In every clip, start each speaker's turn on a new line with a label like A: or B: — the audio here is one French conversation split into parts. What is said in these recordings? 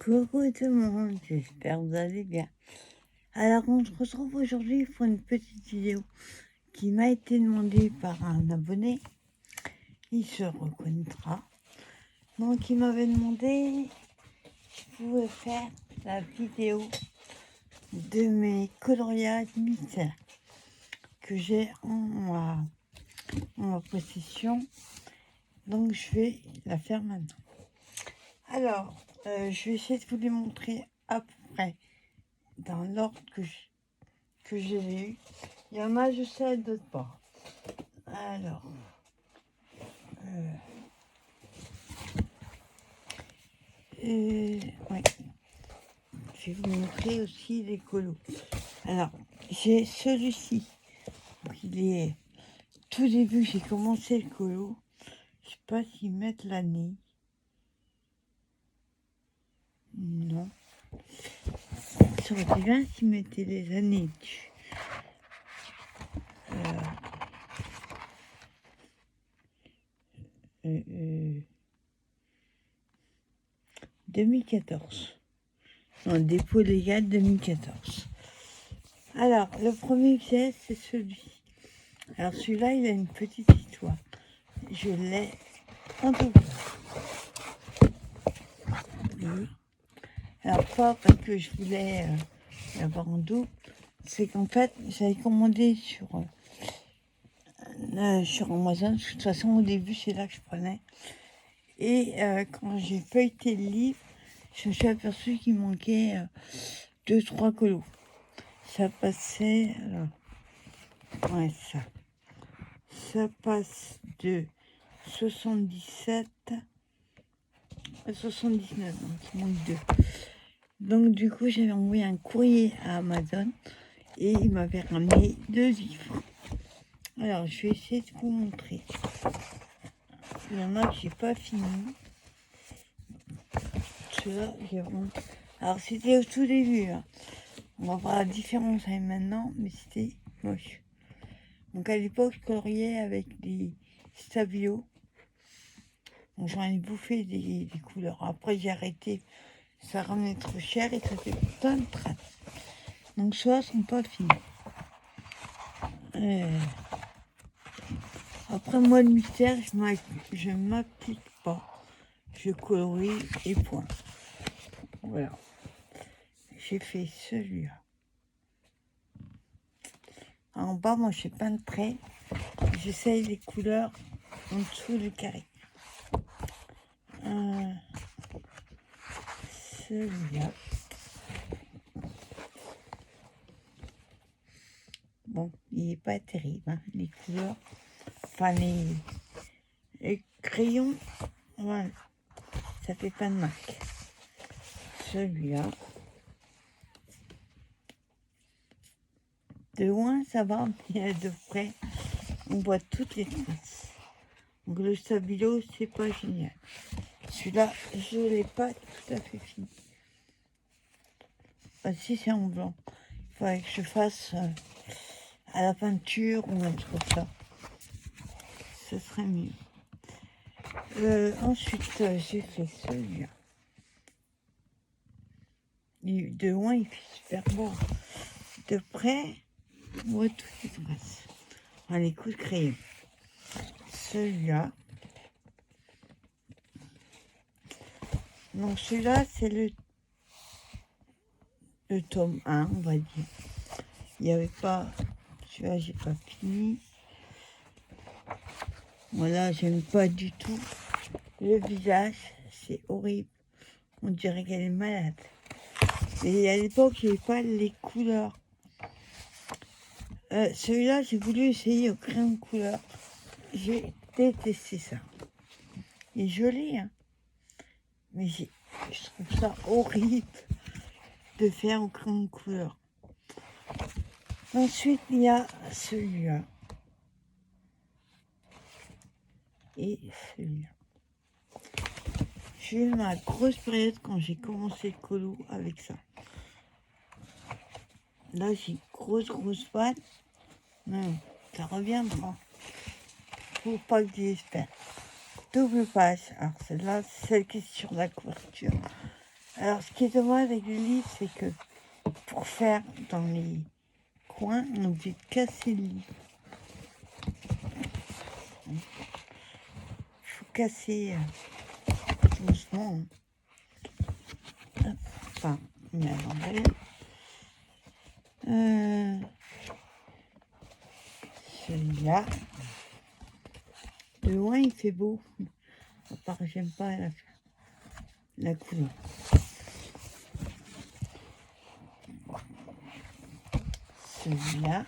A: Coucou tout le monde, j'espère que vous allez bien. Alors on se retrouve aujourd'hui pour une petite vidéo qui m'a été demandée par un abonné. Il se reconnaîtra. Donc il m'avait demandé si je pouvais faire la vidéo de mes coloriages mystères que j'ai en ma possession. Donc je vais la faire maintenant. Alors, je vais essayer de vous les montrer à peu près dans l'ordre que j'ai eu. Il y en a, je sais, d'autres pas. Alors, ouais. Je vais vous montrer aussi les colos. Alors, j'ai celui-ci. Il est tout début, j'ai commencé le colo. Je sais pas s'ils mettent l'année. Non. Ça aurait été bien s'ils mettaient les années dessus. 2014. En dépôt légal 2014. Alors, le premier que j'ai, c'est celui-ci. Alors, celui-là, il a une petite histoire. Je l'ai en double. Oui. Alors, pas parce que je voulais l'avoir en double, c'est qu'en fait, j'avais commandé sur Amazon. De toute façon, au début, c'est là que je prenais. Et quand j'ai feuilleté le livre, je me suis aperçu qu'il manquait 2-3 colos. Ça passait... Alors, ouais, ça passe de 77 à 79, donc il manque 2. Donc du coup, j'avais envoyé un courrier à Amazon et il m'avait ramené 2 livres. Alors, je vais essayer de vous montrer. Il y en a que j'ai pas fini. Ceux-là, j'ai vraiment... Alors, c'était au tout début. Hein. On va voir la différence avec maintenant, mais c'était moche. Donc à l'époque, je coloriais avec des stabilos. Donc j'en ai bouffé des couleurs. Après, j'ai arrêté. Ça revenait trop cher et ça fait plein de traces. Donc ceux-là sont pas finis. Après, moi, le mystère, je ne m'applique pas. Je colorie et point. Voilà. J'ai fait celui-là. En bas, moi, je fais plein de traits. J'essaye les couleurs en dessous du carré. Celui-là. Bon, il n'est pas terrible, hein, les couleurs. Enfin, les crayons, voilà. Ça fait pas de marque. Celui-là. De loin, ça va, mais de près, on voit toutes les traces. Donc le stabilo, c'est pas génial. Celui-là, je l'ai pas tout à fait fini. Ah, si, c'est en blanc. Il faudrait que je fasse à la peinture ou un truc comme ça. Ce serait mieux. Ensuite, j'ai fait celui-là. De loin, il fait super beau. De près, on voit toutes les traces. Enfin, les coups de crayon. Celui-là. Donc celui-là, c'est le tome 1, on va dire. Il n'y avait pas... Celui-là, j'ai pas fini. Voilà, j'aime pas du tout. Le visage, c'est horrible. On dirait qu'elle est malade. Et à l'époque, je n'avais pas les couleurs. Celui-là, j'ai voulu essayer au crayon de couleur. J'ai détesté ça. Il est joli, hein. Mais je trouve ça horrible de faire au crayon de couleur. Ensuite, il y a celui-là. Et celui-là. J'ai eu ma grosse période quand j'ai commencé le colo avec ça. Là, j'ai une grosse panne. Non, ça reviendra. Faut pas que j'espère. Double page. Alors celle-là, c'est celle qui est sur la couverture. Alors, ce qui est dommage avec le livre, c'est que pour faire dans les coins, on est obligé de casser le livre. Il faut casser doucement. Hop, enfin, mais à l'envers. Celui-là. De loin, il fait beau. À part que j'aime pas la couleur. Celui-là.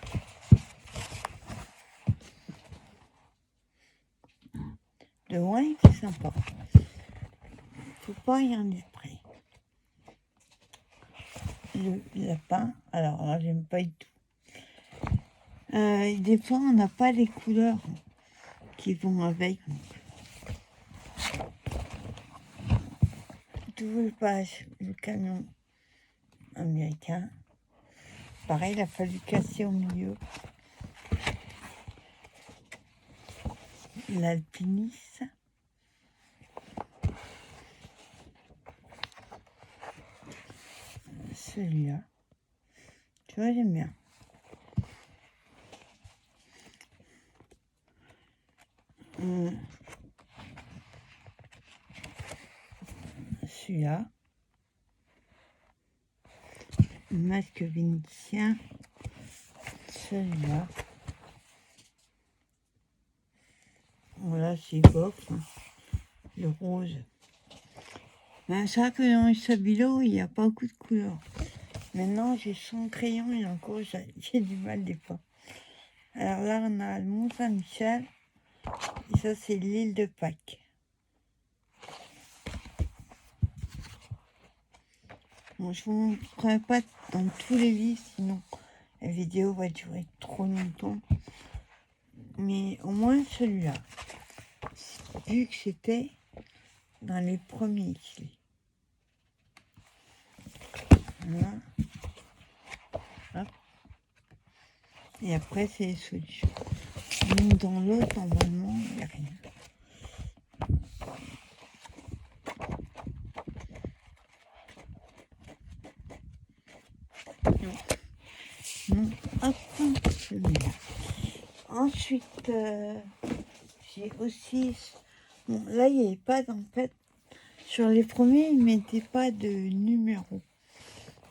A: De loin, il fait sympa. Faut pas y en être près. Le lapin, alors là, j'aime pas du tout. Des fois, on n'a pas les couleurs qui vont avec. Double page, le canon américain. Pareil, il a fallu casser au milieu. L'alpiniste. Celui-là. Tu vois, j'aime bien. Celui-là. Masque vénitien. Celui-là. Voilà, c'est bof. Hein. Le rose. Ben, c'est vrai que dans le Stabilo, il n'y a pas beaucoup de couleurs. Maintenant, j'ai son crayon et encore, j'ai du mal des fois. Alors là, on a le Mont-Saint-Michel. Et ça, c'est l'île de Pâques. Bon, je ne vous montrerai pas dans tous les livres, sinon la vidéo va durer trop longtemps. Mais au moins celui-là, vu que c'était dans les premiers clés. Voilà. Hop. Et après, c'est les solutions. Donc dans l'autre, normalement, il n'y a rien. Non. Hop, celui-là. Ensuite, j'ai aussi... Bon, là, il n'y avait pas, en fait... Sur les premiers, ils ne mettaient pas de numéro.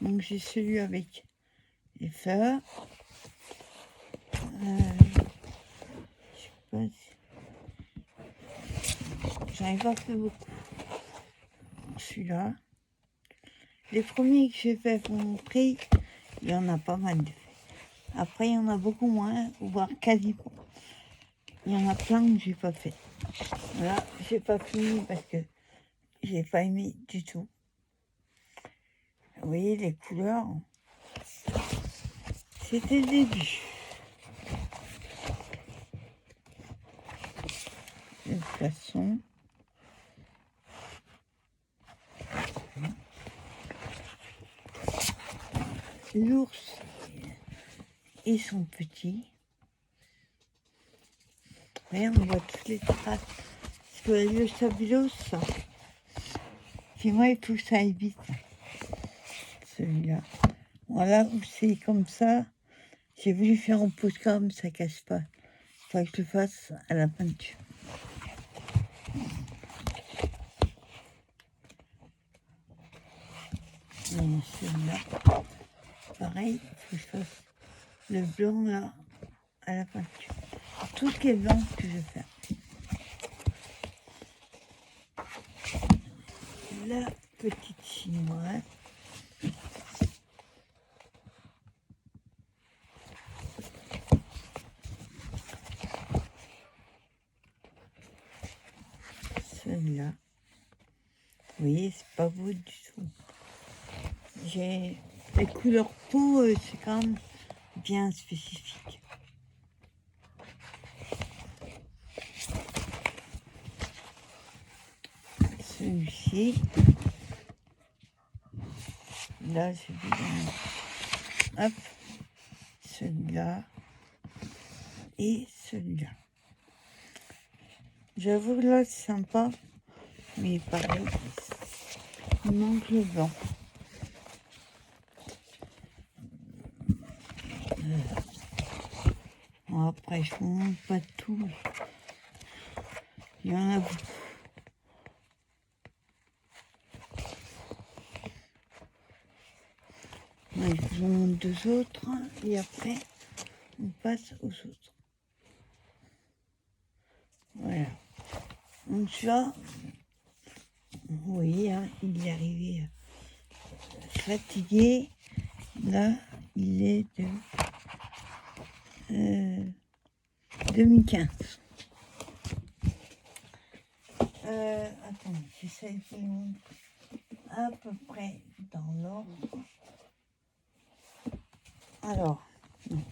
A: Donc, j'ai celui avec les fleurs. Je sais pas si... J'en ai pas fait beaucoup. Celui-là. Les premiers que j'ai fait pour montrer, il y en a pas mal de faits. Après, il y en a beaucoup moins, voire quasiment. Il y en a plein que j'ai pas fait. Voilà, j'ai pas fini parce que j'ai pas aimé du tout. Vous voyez les couleurs, c'était le début. Le poisson. L'ours et son petit. Voyez, on voit toutes les traces. Parce que le Stabilo, ça. Puis moi, il faut que ça aille vite. Celui-là. Voilà, où c'est comme ça. J'ai voulu faire en postcard, ça cache pas. Il faut que je le fasse à la peinture. Celui-là. Pareil, il faut que je fasse le blanc là à la peinture. Tout ce qui est blanc que je vais faire. La petite chinoise. Celle-là. Vous voyez, c'est pas beau du tout. J'ai les couleurs peau, c'est quand même bien spécifique. Celui-ci. Là, c'est bien. Hop. Celui-là. Et celui-là. J'avoue que là, c'est sympa. Mais pareil. Il manque le blanc. Bon, après, je ne montre pas tout. Il y en a beaucoup. Je vous montre deux autres et après, on passe aux autres. Voilà. Donc celui-là, vous voyez, hein, il est arrivé fatigué. Là, il est de 2015. Attendez, j'essaie de vous le montrer à peu près dans l'ordre. Alors, non.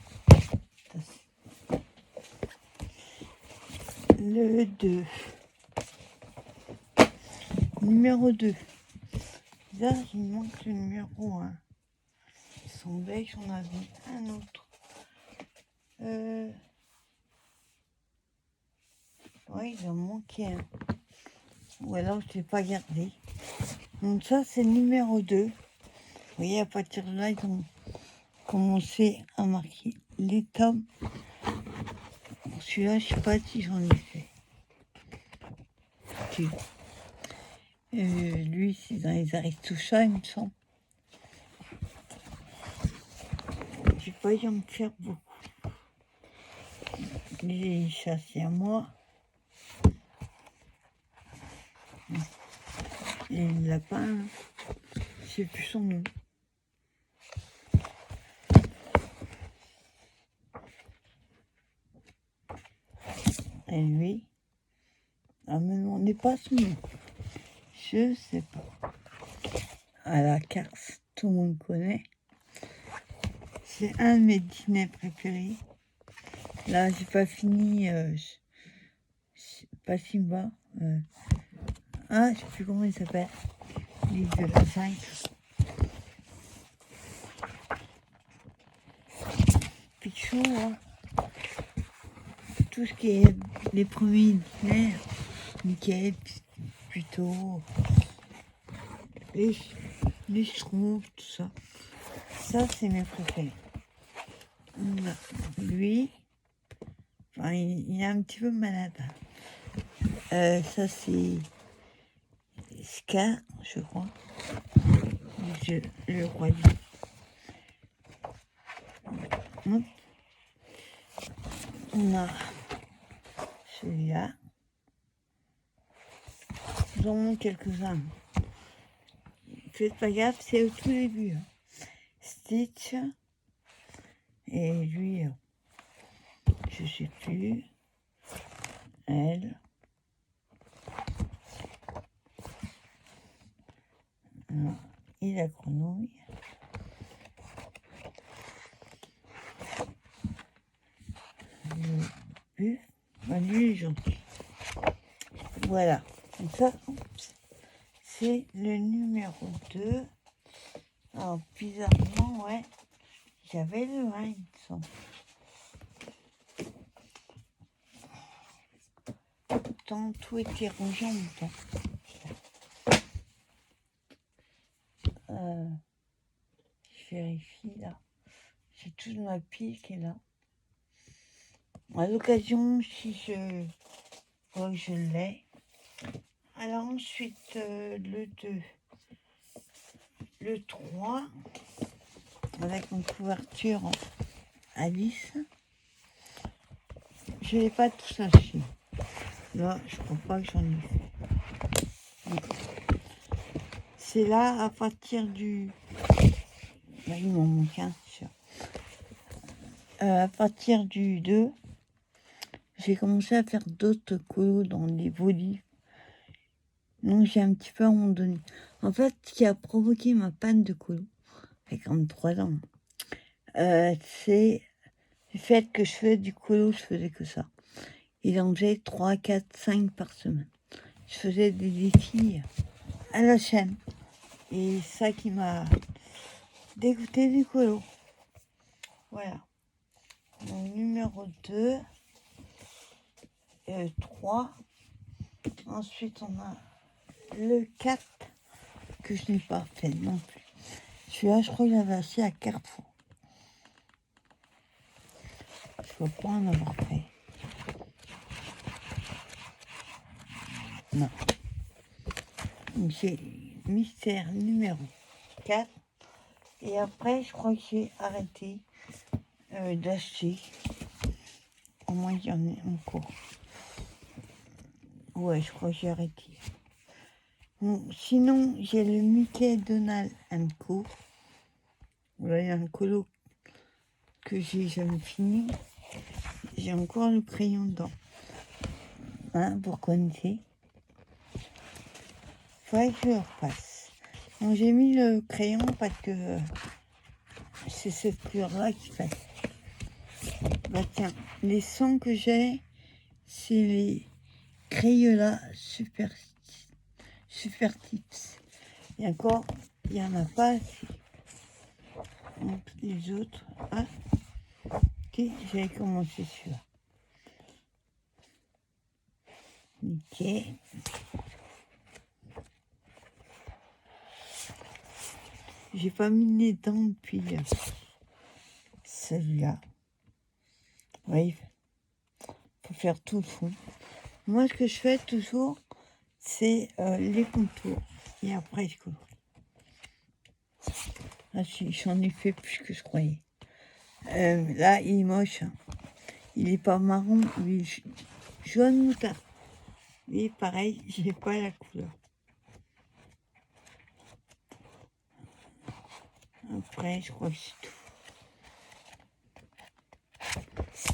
A: Le 2. Numéro 2. Là, il manque le numéro 1. Il semblait que j'en avais un autre. Oui, il en manquait un. Ou alors je ne l'ai pas gardé. Donc ça, c'est le numéro 2. Vous voyez, à partir de là, ils ont commencé à marquer les tomes. Celui-là, je ne sais pas si j'en ai fait. Lui, c'est dans les Aristochats, il me semble. J'ai pas eu à me faire beaucoup. Les chats, c'est à moi. Et le lapin, je sais plus son nom. Et lui, ne me demandez pas son nom. Je sais pas. À la carte, tout le monde connaît. C'est un de mes dîners préférés. Là, j'ai pas fini. Pas Simba. Je sais plus comment il s'appelle. L'île de la 5. Pichou, hein. Tout ce qui est les premiers dîners. Mickey, plutôt. Les Schtroumpfs, tout ça. Ça, c'est mes préférés. Lui, enfin, il est un petit peu malade. Ça, c'est Scar, je crois. Le roi du. On a celui-là. J'en montre quelques-uns. Faites pas gaffe, c'est au tout début. Hein. Stitch. Et lui, je sais plus. Elle. Et la grenouille. Le buff. Lui, il est gentil. Voilà. Donc ça, c'est le numéro 2. Alors, bizarrement, ouais, j'avais le 1, il me semble. Pourtant, tout était rangé en même temps. Je vérifie, là. J'ai toute ma pile qui est là. À l'occasion, si je vois que je l'ai. Alors ensuite, le 2. Le 3, avec une couverture Alice. Je n'ai pas tout acheté. Là, je crois pas que j'en ai fait. C'est là, à partir du... Là, il m'en manque un, c'est sûr. À partir du 2, j'ai commencé à faire d'autres colos dans les beaux livres. Donc, j'ai un petit peu abandonné. En fait, ce qui a provoqué ma panne de colos, avec 43 ans, c'est le fait que je faisais du colo, je faisais que ça. Il en faisait 3, 4, 5 par semaine. Je faisais des défis à la chaîne. Et ça qui m'a dégoûté du colo. Voilà. Mon numéro 2. 3. Ensuite, on a le 4. que je n'ai pas fait non plus. Celui-là, je crois que j'avais acheté à Carrefour. Je ne peux pas en avoir fait. Non. Donc, j'ai mystère numéro 4. Et après, je crois que j'ai arrêté d'acheter. Au moins, il y en a encore. Ouais, je crois que j'ai arrêté. Bon, sinon, j'ai le Mickey Donald Co. Là, il y a un colo que j'ai jamais fini. J'ai encore le crayon dedans. Hein, pour connaître. Faudrait que je le repasse. Donc, j'ai mis le crayon parce que c'est cette couleur-là qui passe. Bah tiens, les sons que j'ai, c'est les Crayola Super Tips. Et encore, il n'y en a pas assez. Donc, les autres, ah, ok, j'avais commencé celui-là. Ok. J'ai pas mis les dents depuis celui-là. Oui, faut faire tout le fond. Moi, ce que je fais toujours, c'est les contours. Et après, je colorie. Ah si, j'en ai fait plus que je croyais. Là, il est moche. Hein. Il est pas marron, il est jaune moutarde. Mais pareil, j'ai pas la couleur. Après, je crois que c'est tout.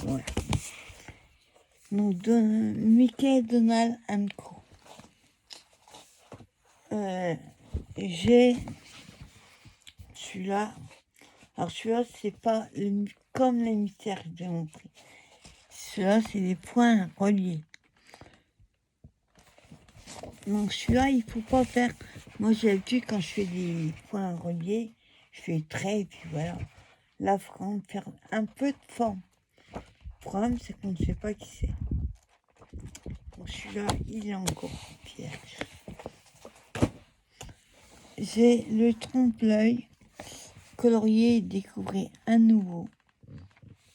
A: Ouais. Donc, Mickey Donald Co. J'ai celui-là. Alors, celui-là, c'est pas comme les mystères que j'ai montré. Celui-là, c'est des points reliés. Donc, celui-là, il faut pas faire. Moi, j'ai l'habitude, quand je fais des points reliés, je fais trait, et puis voilà. Là, il faut quand même faire un peu de forme. Le problème, c'est qu'on ne sait pas qui c'est. Donc, celui-là, il est encore vierge. J'ai le trompe-l'œil colorier et découvrir un nouveau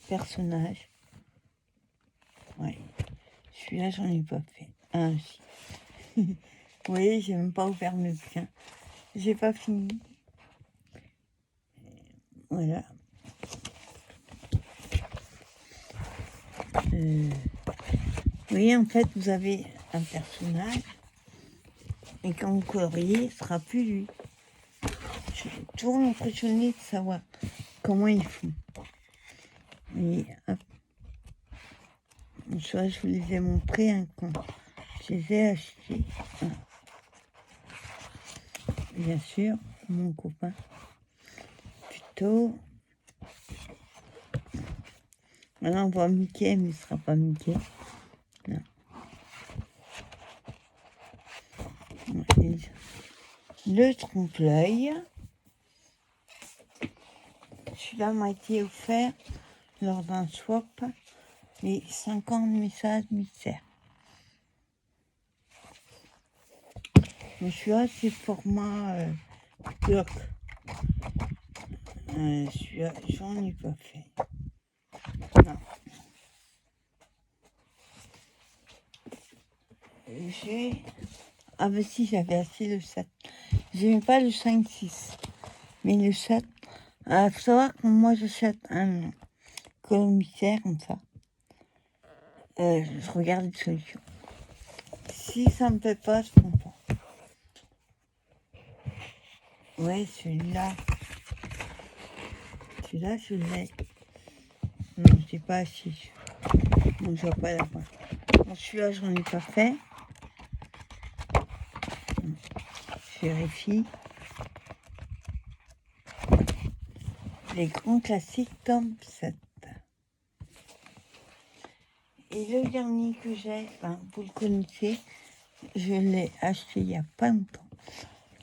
A: personnage. Ouais. Celui-là, j'en ai pas fait. Ah, si. Vous voyez, j'ai même pas ouvert mes bouquins. J'ai pas fini. Voilà. Vous voyez, en fait, vous avez un personnage. Et quand vous coloriez, ce sera plus lui. Je suis toujours impressionnée de savoir comment ils font. Et hop. Soit je vous les ai montrés un quand je les ai achetés. Voilà. Bien sûr, mon copain. Plutôt. Maintenant on voit Mickey, mais ce sera pas Mickey. Non. Le trompe-l'œil. Celui-là m'a été offert lors d'un swap. Les 50 messages mystères. Donc celui-là, c'est format bloc. Celui-là, j'en ai pas fait. Non. J'ai... Ah bah si, j'avais acheté le 7. J'aimais pas le 5-6. Mais le 7... Il faut savoir que moi, j'achète un commissaire comme ça. Je regarde les solutions. Si ça me plaît pas, je prends pas. Ouais, celui-là. Celui-là, je l'ai. Non, je l'ai pas acheté. Donc, je vais pas l'avoir. Donc, celui-là, j'en ai pas fait. Je vérifie. Les grands classiques, tome 7. Et le dernier que j'ai, enfin, vous le connaissez, je l'ai acheté il n'y a pas longtemps.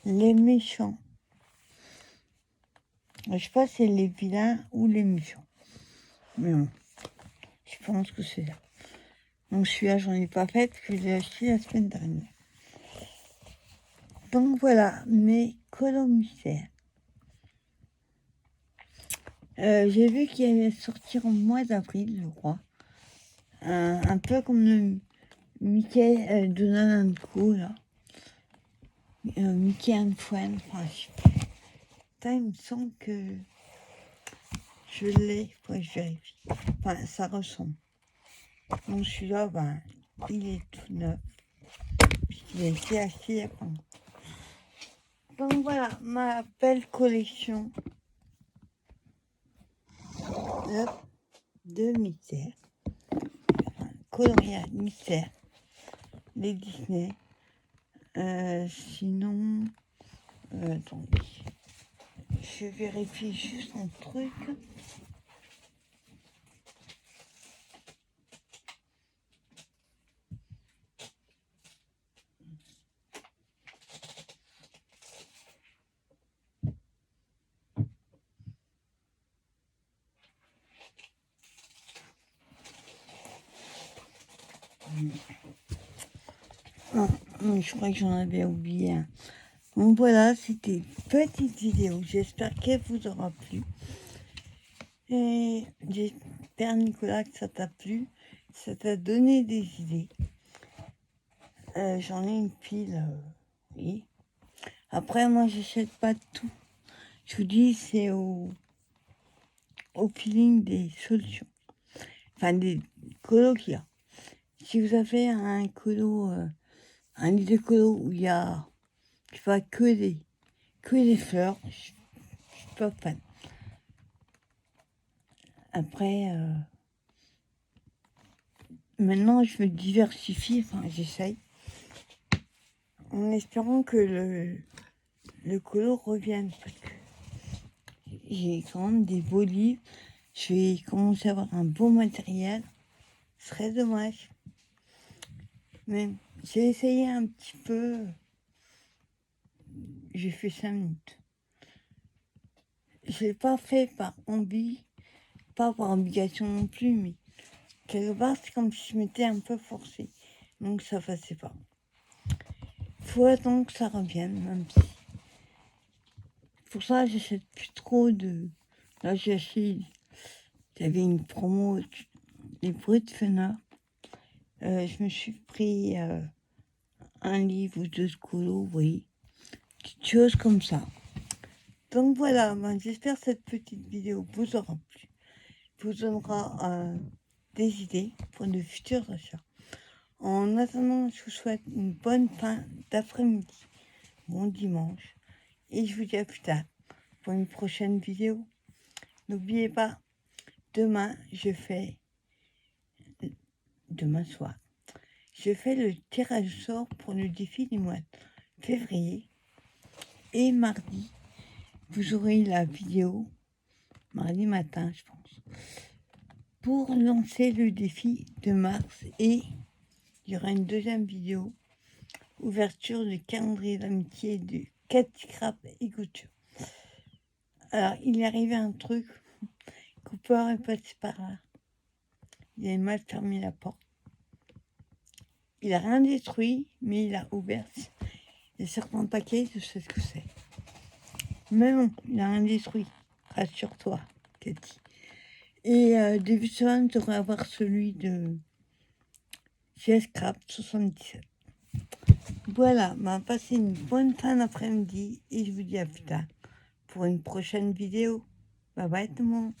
A: Les méchants. Je sais pas si c'est les vilains ou les méchants. Mais bon, je pense que c'est là. Donc celui-là, j'en ai pas fait parce que je l'ai acheté la semaine dernière. Donc voilà mes colo mystère. J'ai vu qu'il allait sortir au mois d'avril, je crois. Un peu comme le Mickey Donald Co, là. Mickey and Friends, enfin, je sais pas. Putain, il me semble que je l'ai, faut que je vérifie. Enfin, ça ressemble. Donc celui-là, ben, il est tout neuf. Puisqu'il a été acheté il y a pas longtemps. Donc voilà, ma belle collection de mystères. Enfin, coloriage, mystère. Les Disney. Sinon, attendez. Je vérifie juste un truc. Je crois que j'en avais oublié un. Donc voilà, c'était une petite vidéo. J'espère qu'elle vous aura plu. Et j'espère, Nicolas, que ça t'a plu. Ça t'a donné des idées. J'en ai une pile, oui. Après, moi, j'achète pas tout. Je vous dis, c'est au feeling des solutions. Enfin, des colos qu'il y a. Si vous avez un colo, un lit de colo où il y a, je sais pas, que des fleurs, je suis pas fan. Après, maintenant, je me diversifie, enfin, j'essaye. En espérant que le colo revienne. Parce que j'ai quand même des beaux livres. Je vais commencer à avoir un beau matériel. Ce serait dommage. Mais j'ai essayé un petit peu. J'ai fait 5 minutes. Je l'ai pas fait par envie, pas par obligation non plus, mais quelque part, c'est comme si je m'étais un peu forcée. Donc ça passait pas. Faut attendre que ça revienne, même si. Pour ça, j'achète plus trop de. Là, j'ai acheté. J'avais une promo, les bruits de Fena. Je me suis pris un livre ou deux de colo, oui. Petites choses comme ça. Donc voilà, ben, j'espère que cette petite vidéo vous aura plu. Vous donnera des idées pour de futurs achats. En attendant, je vous souhaite une bonne fin d'après-midi, bon dimanche. Et je vous dis à plus tard pour une prochaine vidéo. N'oubliez pas, demain soir, je fais le tirage au sort pour le défi du mois de février. Et mardi, vous aurez la vidéo, mardi matin, je pense, pour lancer le défi de mars. Et il y aura une deuxième vidéo, ouverture du calendrier d'amitié de Cathy Crap et Couture. Alors, il est arrivé un truc, Cooper est passé par là. Il a mal fermé la porte. Il a rien détruit, mais il a ouvert. Il y a certains paquets, je sais ce que c'est. Mais non, il n'a rien détruit. Rassure-toi, Cathy. Et début de semaine, tu devrais avoir celui de CS Crap 77. Voilà, passez une bonne fin d'après-midi et je vous dis à plus tard pour une prochaine vidéo. Bye bye tout le monde.